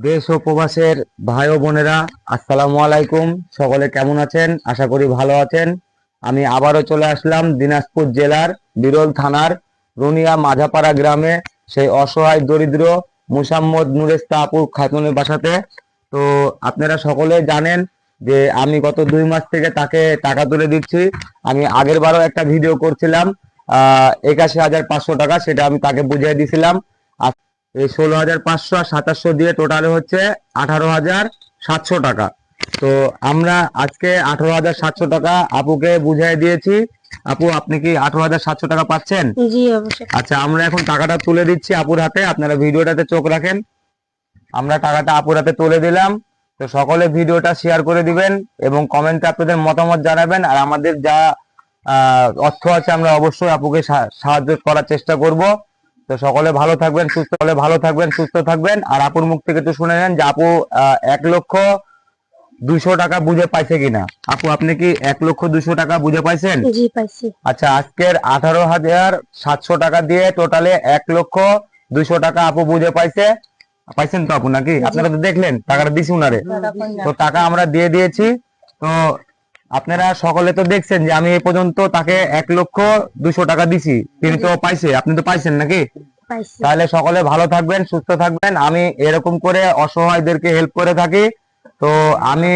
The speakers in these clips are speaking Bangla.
দেশ ও প্রবাসের ভাই ও বোনেরা, আসসালামু আলাইকুম। সকলে কেমন আছেন? আশা করি ভালো আছেন। আমি আবারও চলে আসলাম দিনাজপুর জেলার বিরল থানার রুনিয়া মাঝাপাড়া গ্রামে সেই অসহায় দরিদ্র মুসাম্মদ নুরেস্তা আপুর খাতুনের বাসাতে। তো আপনারা সকলে জানেন যে আমি গত 2 মাস থেকে তাকে টাকা তুলে দিচ্ছি। আমি আগের বারও একটা ভিডিও করছিলাম 81,500 টাকা, সেটা আমি তাকে বুঝিয়ে দিয়েছিলাম। এই 16,500 আর 2700 দিয়ে টোটালে হচ্ছে 18,700 টাকা। তো আমরা আজকে 18,700 টাকা আপুকে বুঝিয়ে দিয়েছি। আপু, আপনি কি 18,700 টাকা পাচ্ছেন? জি, অবশ্যই। আচ্ছা, আমরা এখন টাকাটা তুলে দিচ্ছি আপুর হাতে। আপনারা ভিডিওটাতে চোখ রাখেন। আমরা টাকাটা আপুর হাতে তুলে দিলাম। তো সকলে ভিডিওটা শেয়ার করে দিবেন এবং কমেন্টে আপনাদের মতামত জানাবেন। আর আমাদের যা অর্থ আছে আমরা অবশ্যই আপুকে সাহায্য করার চেষ্টা করব। তো সকলে ভালো থাকবেন, সুস্থ থাকবেন। আর আপুর মুখ থেকে একটু শুনে নেন যে আপু 1,02,00,000 টাকা বুঝে পাইছে কিনা। আপু, আপনি কি 1,02,00,000 টাকা বুঝে পাইছেন? জি, পাইছি। আচ্ছা, আজকের 18,700 টাকা দিয়ে টোটালে 1,02,00,000 টাকা আপু বুঝে পাইছেন তো আপু, নাকি? আপনারা তো দেখলেন টাকাটা দিছি উনারে। তো টাকা আমরা দিয়ে দিয়েছি। তো আপনারা সকলে তো দেখছেন যে আমি এই পর্যন্ত তাকে 1,02,00,000 টাকা দিছি। তিনি তো পাইছে, আপনি তো পাইছেন নাকি? পাইছি। তাহলে সকলে ভালো থাকবেন, সুস্থ থাকবেন। আমি এরকম করে অসহায়দেরকে হেল্প করে থাকি। তো আমি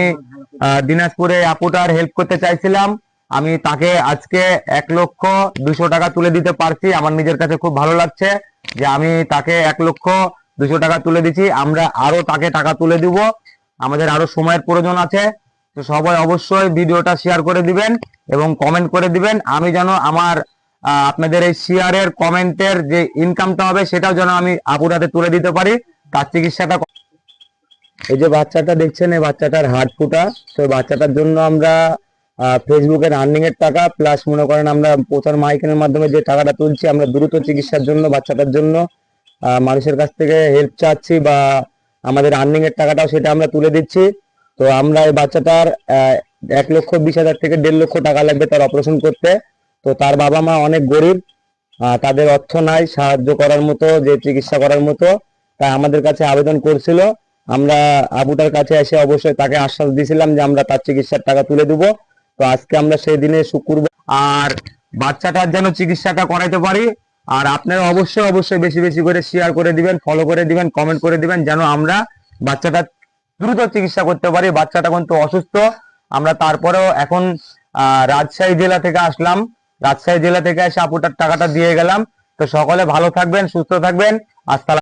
দিনাজপুরে আপুটার হেল্প করতে চাইছিলাম। আমি তাকে আজকে 1,02,00,000 টাকা তুলে দিতে পারছি। আমার নিজের কাছে খুব ভালো লাগছে যে আমি তাকে 1,02,00,000 টাকা তুলে দিচ্ছি। আমরা আরো তাকে টাকা তুলে দিব, আমাদের আরো সময়ের প্রয়োজন আছে। তো সবাই অবশ্যই ভিডিওটা শেয়ার করে দিবেন এবং কমেন্ট করে দিবেন। আমি যেন আমার আপনাদের এই শেয়ারের কমেন্টের যে ইনকামটা হবে সেটাও যেন আমি আপুর হাতে তুলে দিতে পারি। তার চিকিৎসাটা, এই যে বাচ্চাটা দেখছেন, এই বাচ্চাটার হার্ট ফুটা। তো বাচ্চাটার জন্য আমরা ফেসবুকের আর্নিং এর টাকা প্লাস মনে করেন আমরা প্রচার মাইকের মাধ্যমে যে টাকাটা তুলছি, আমরা দ্রুত চিকিৎসার জন্য বাচ্চাটার জন্য মানুষের কাছ থেকে হেল্প চাচ্ছি, বা আমাদের আর্নিং এর টাকাটাও সেটা আমরা তুলে দিচ্ছি। তো আমরা এই বাচ্চাটার 1,20,000 থেকে 1,50,000 টাকা লাগবে তার অপারেশন করতে। তো তার বাবা মা অনেক গরিব, তাদের অর্থ নাই সাহায্য করার মতো, যে চিকিৎসা করার মতো। তাই আমাদের কাছে আবেদন করছিল। আমরা আবুটার কাছে এসে অবশ্যই তাকে আশ্বাস দিয়েছিলাম যে আমরা তার চিকিৎসার টাকা তুলে দেবো। তো আজকে আমরা সেই দিনে শুক্রবার, আর বাচ্চাটার যেন চিকিৎসাটা করাইতে পারি। আর আপনারা অবশ্যই অবশ্যই বেশি বেশি করে শেয়ার করে দিবেন, ফলো করে দিবেন, কমেন্ট করে দিবেন, যেন আমরা বাচ্চাটা দ্রুত চিকিৎসা করতে পারি। বাচ্চাটা কিন্তু অসুস্থ। আমরা তারপরেও এখন রাজশাহী জেলা থেকে আসলাম, রাজশাহী জেলা থেকে এসে আপুটার টাকাটা দিয়ে গেলাম। তো সকলে ভালো থাকবেন, সুস্থ থাকবেন। আসসালাম।